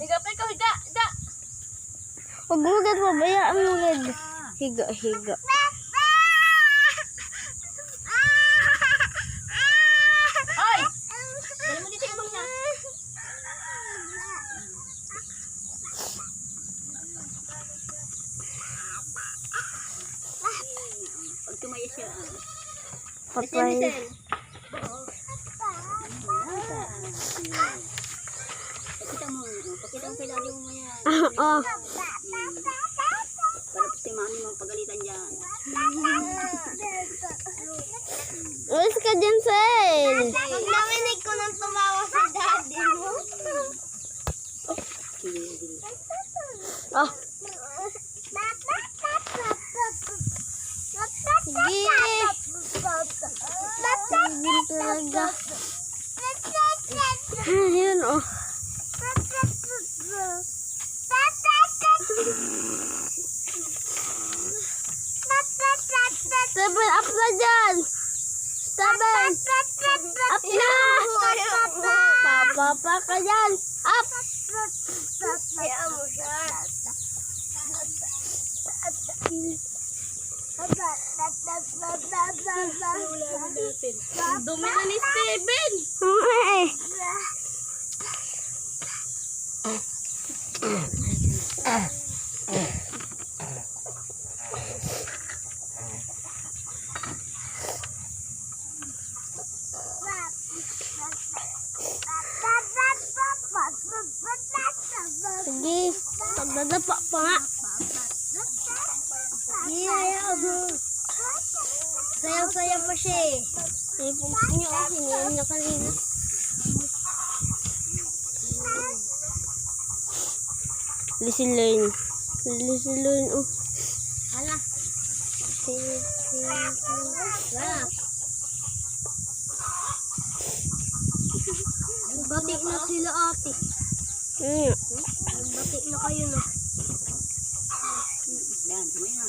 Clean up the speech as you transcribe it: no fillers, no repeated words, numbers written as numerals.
Higa pa ikaw, higa. Higa. Huwag mo agad, pabayaan mo agad. Higa, higa. Oy! Dali mo dito ibang niya. Pag tumaya siya. Patay. Pakita mo kay daddy mo maya. Oh. Para po si mami mong pagalitan dyan. Uwis ka dyan, Sel. Pag naminig ko nang tumawa si daddy mo. Oh. Sige. Sige talaga. Yun, oh. Seven, up na dyan. Seven. Up na. Papa ka dyan. Up. Kaya mo siya. Dumi na ni Steven. Ay. Sige. Pagdadapa pa nga. Sayaw-sayaw pa siya eh. Ay, pumpin niyo. Hiniyan niya kanina. Lisilain. Lisilain, oh. Hala. Wala. Bati na sila ate. Ano? Bati na kayo na. Yan, tumaya na.